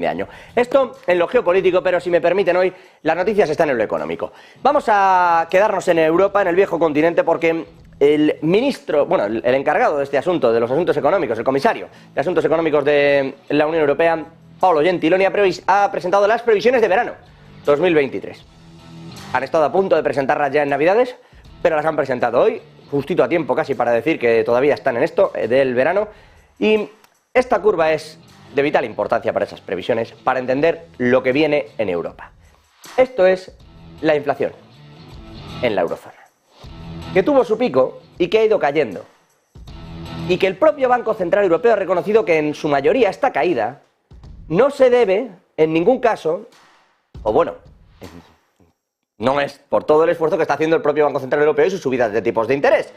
de año. Esto en lo geopolítico, pero si me permiten hoy, las noticias están en lo económico. Vamos a quedarnos en Europa, en el viejo continente, porque el ministro, bueno, el encargado de este asunto, de los asuntos económicos, el comisario de Asuntos Económicos de la Unión Europea, Paolo Gentiloni, ha presentado las previsiones de verano 2023. Han estado a punto de presentarlas ya en Navidades, pero las han presentado hoy, justito a tiempo casi para decir que todavía están en esto del verano. Y esta curva es de vital importancia para esas previsiones, para entender lo que viene en Europa. Esto es la inflación en la eurozona, que tuvo su pico y que ha ido cayendo. Y que el propio Banco Central Europeo ha reconocido que en su mayoría esta caída no se debe en ningún caso, o bueno, no es por todo el esfuerzo que está haciendo el propio Banco Central Europeo y sus subidas de tipos de interés.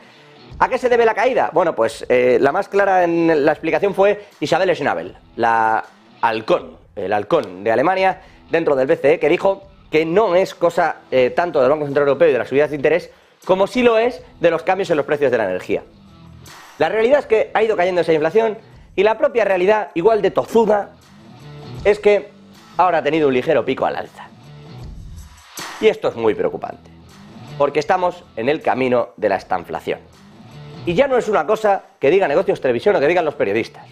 ¿A qué se debe la caída? Bueno, pues la más clara en la explicación fue Isabel Schnabel, el halcón de Alemania dentro del BCE, que dijo que no es cosa tanto del Banco Central Europeo y de las subidas de interés, como sí lo es de los cambios en los precios de la energía. La realidad es que ha ido cayendo esa inflación y la propia realidad, igual de tozuda, es que ahora ha tenido un ligero pico al alza. Y esto es muy preocupante, porque estamos en el camino de la estanflación. Y ya no es una cosa que diga Negocios Televisión o que digan los periodistas.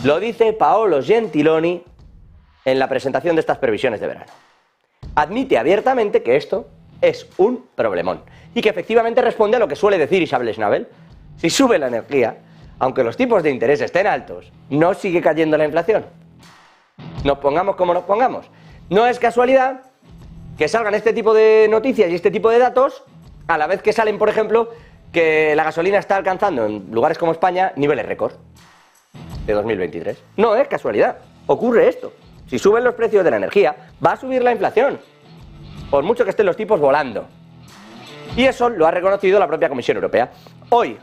Lo dice Paolo Gentiloni en la presentación de estas previsiones de verano. Admite abiertamente que esto es un problemón y que efectivamente responde a lo que suele decir Isabel Schnabel. Si sube la energía, aunque los tipos de interés estén altos, no sigue cayendo la inflación. Nos pongamos como nos pongamos. No es casualidad que salgan este tipo de noticias y este tipo de datos a la vez que salen, por ejemplo, que la gasolina está alcanzando en lugares como España niveles récord de 2023. No es casualidad, ocurre esto. Si suben los precios de la energía, va a subir la inflación, por mucho que estén los tipos volando. Y eso lo ha reconocido la propia Comisión Europea. Hoy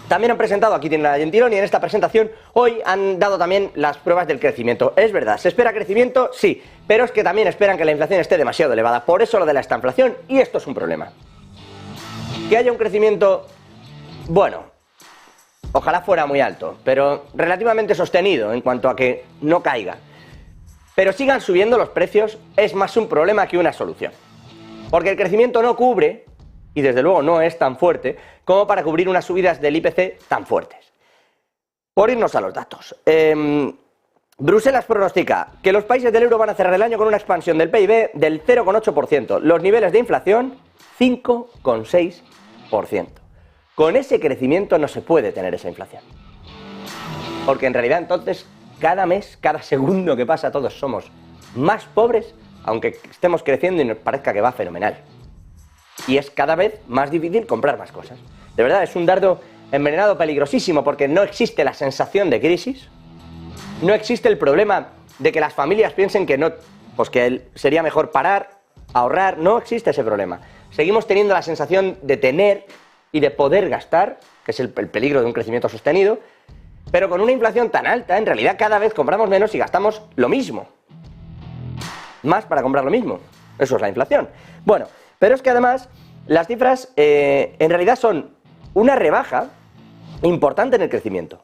también han presentado, aquí tienen a Gentiloni, en esta presentación, hoy han dado también las pruebas del crecimiento. Es verdad, ¿se espera crecimiento? Sí, pero es que también esperan que la inflación esté demasiado elevada. Por eso lo de la estanflación, y esto es un problema. Que haya un crecimiento, bueno, ojalá fuera muy alto, pero relativamente sostenido en cuanto a que no caiga. Pero sigan subiendo los precios es más un problema que una solución. Porque el crecimiento no cubre, y desde luego no es tan fuerte, como para cubrir unas subidas del IPC tan fuertes. Por irnos a los datos. Bruselas pronostica que los países del euro van a cerrar el año con una expansión del PIB del 0,8%. Los niveles de inflación, 5,6%. Con ese crecimiento no se puede tener esa inflación. Porque en realidad entonces, cada mes, cada segundo que pasa, todos somos más pobres, aunque estemos creciendo y nos parezca que va fenomenal. Y es cada vez más difícil comprar más cosas. De verdad, es un dardo envenenado peligrosísimo, porque no existe la sensación de crisis, no existe el problema de que las familias piensen que no, pues que sería mejor parar, ahorrar, no existe ese problema. Seguimos teniendo la sensación de tener y de poder gastar, que es el peligro de un crecimiento sostenido, pero con una inflación tan alta, en realidad cada vez compramos menos y gastamos lo mismo. Más para comprar lo mismo. Eso es la inflación. Bueno, pero es que además las cifras en realidad son una rebaja importante en el crecimiento.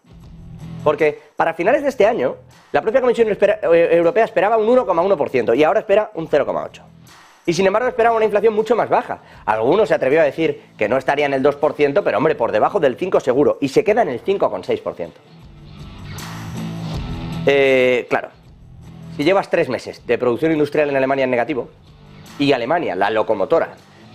Porque para finales de este año, la propia Comisión Europea esperaba un 1,1% y ahora espera un 0,8%. Y sin embargo esperaba una inflación mucho más baja. Algunos se atrevió a decir que no estaría en el 2%, pero hombre, por debajo del 5% seguro, y se queda en el 5,6%. Claro, si llevas 3 meses de producción industrial en Alemania en negativo, y Alemania, la locomotora,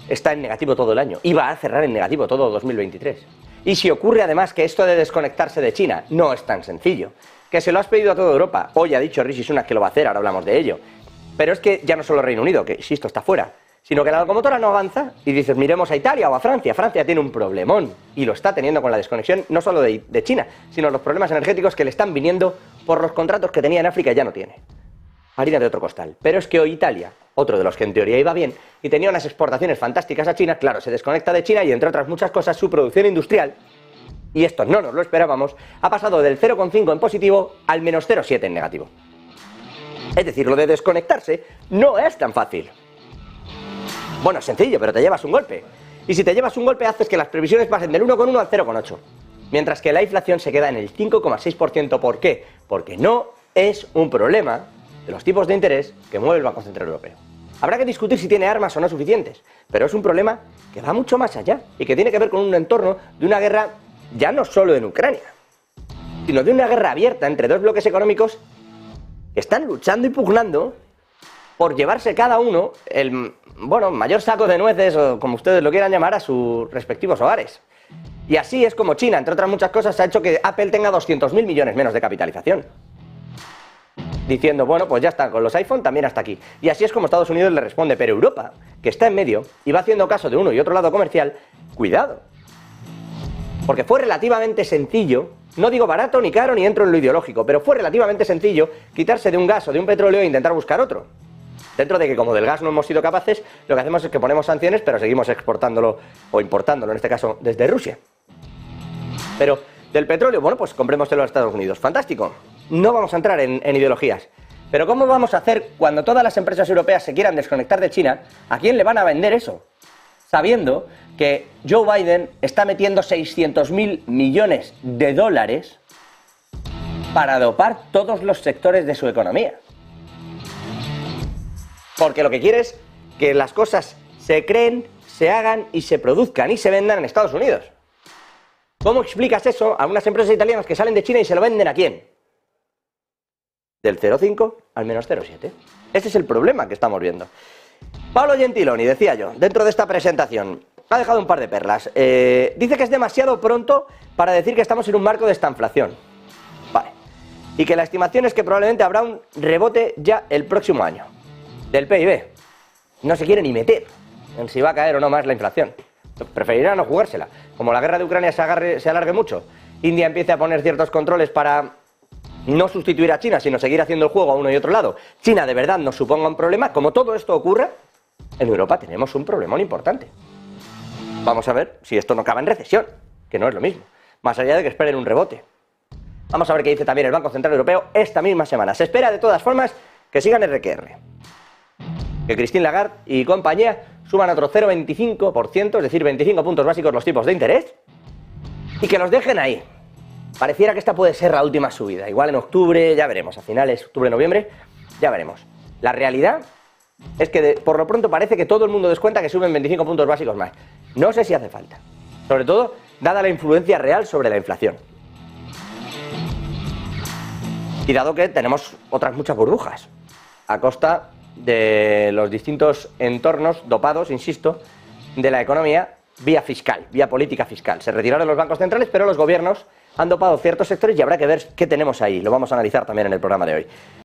está en negativo todo el año, y va a cerrar en negativo todo 2023. Y si ocurre además que esto de desconectarse de China no es tan sencillo, que se lo has pedido a toda Europa, hoy ha dicho Rishi Sunak que lo va a hacer, ahora hablamos de ello, pero es que ya no solo Reino Unido, que insisto está fuera, sino que la locomotora no avanza y dices miremos a Italia o a Francia. Francia tiene un problemón y lo está teniendo con la desconexión no solo de China, sino los problemas energéticos que le están viniendo por los contratos que tenía en África y ya no tiene. Harina de otro costal. Pero es que hoy Italia, otro de los que en teoría iba bien y tenía unas exportaciones fantásticas a China, claro, se desconecta de China y entre otras muchas cosas su producción industrial, y esto no nos lo esperábamos, ha pasado del 0,5 en positivo al menos 0,7 en negativo. Es decir, lo de desconectarse no es tan fácil. Bueno, es sencillo, pero te llevas un golpe. Y si te llevas un golpe haces que las previsiones pasen del 1,1 al 0,8. Mientras que la inflación se queda en el 5,6%. ¿Por qué? Porque no es un problema de los tipos de interés que mueve el Banco Central Europeo. Habrá que discutir si tiene armas o no suficientes, pero es un problema que va mucho más allá y que tiene que ver con un entorno de una guerra ya no solo en Ucrania, sino de una guerra abierta entre dos bloques económicos que están luchando y pugnando por llevarse cada uno el mayor saco de nueces, o como ustedes lo quieran llamar, a sus respectivos hogares. Y así es como China, entre otras muchas cosas, ha hecho que Apple tenga 200.000 millones menos de capitalización. Diciendo, bueno, pues ya está, con los iPhone también hasta aquí. Y así es como Estados Unidos le responde, pero Europa, que está en medio y va haciendo caso de uno y otro lado comercial, cuidado. Porque fue relativamente sencillo, no digo barato ni caro ni entro en lo ideológico, pero fue relativamente sencillo quitarse de un gas o de un petróleo e intentar buscar otro. Dentro de que como del gas no hemos sido capaces, lo que hacemos es que ponemos sanciones, pero seguimos exportándolo o importándolo, en este caso, desde Rusia. Pero del petróleo, bueno, pues comprémoselo a Estados Unidos. Fantástico. No vamos a entrar en ideologías. Pero ¿cómo vamos a hacer cuando todas las empresas europeas se quieran desconectar de China? ¿A quién le van a vender eso? Sabiendo que Joe Biden está metiendo 600.000 millones de dólares para dopar todos los sectores de su economía. Porque lo que quiere es que las cosas se creen, se hagan y se produzcan y se vendan en Estados Unidos. ¿Cómo explicas eso a unas empresas italianas que salen de China y se lo venden a quién? Del 0,5 al menos 0,7. Ese es el problema que estamos viendo. Paolo Gentiloni, decía yo, dentro de esta presentación, ha dejado un par de perlas. Dice que es demasiado pronto para decir que estamos en un marco de estanflación. Vale. Y que la estimación es que probablemente habrá un rebote ya el próximo año del PIB. No se quiere ni meter en si va a caer o no más la inflación. Preferirá no jugársela. Como la guerra de Ucrania se alargue mucho, India empiece a poner ciertos controles para no sustituir a China, sino seguir haciendo el juego a uno y otro lado, China de verdad nos suponga un problema, como todo esto ocurra, en Europa tenemos un problemón importante. Vamos a ver si esto no acaba en recesión, que no es lo mismo, más allá de que esperen un rebote. Vamos a ver qué dice también el Banco Central Europeo esta misma semana. Se espera de todas formas que sigan RQR. Que Christine Lagarde y compañía suban otro 0,25%, es decir, 25 puntos básicos los tipos de interés, y que los dejen ahí. Pareciera que esta puede ser la última subida, igual en octubre, ya veremos, a finales, octubre-noviembre, ya veremos. La realidad es que por lo pronto parece que todo el mundo descuenta que suben 25 puntos básicos más. No sé si hace falta, sobre todo dada la influencia real sobre la inflación. Y dado que tenemos otras muchas burbujas, a costa de los distintos entornos dopados, insisto, de la economía vía fiscal, vía política fiscal. Se retiraron los bancos centrales, pero los gobiernos han dopado ciertos sectores y habrá que ver qué tenemos ahí. Lo vamos a analizar también en el programa de hoy.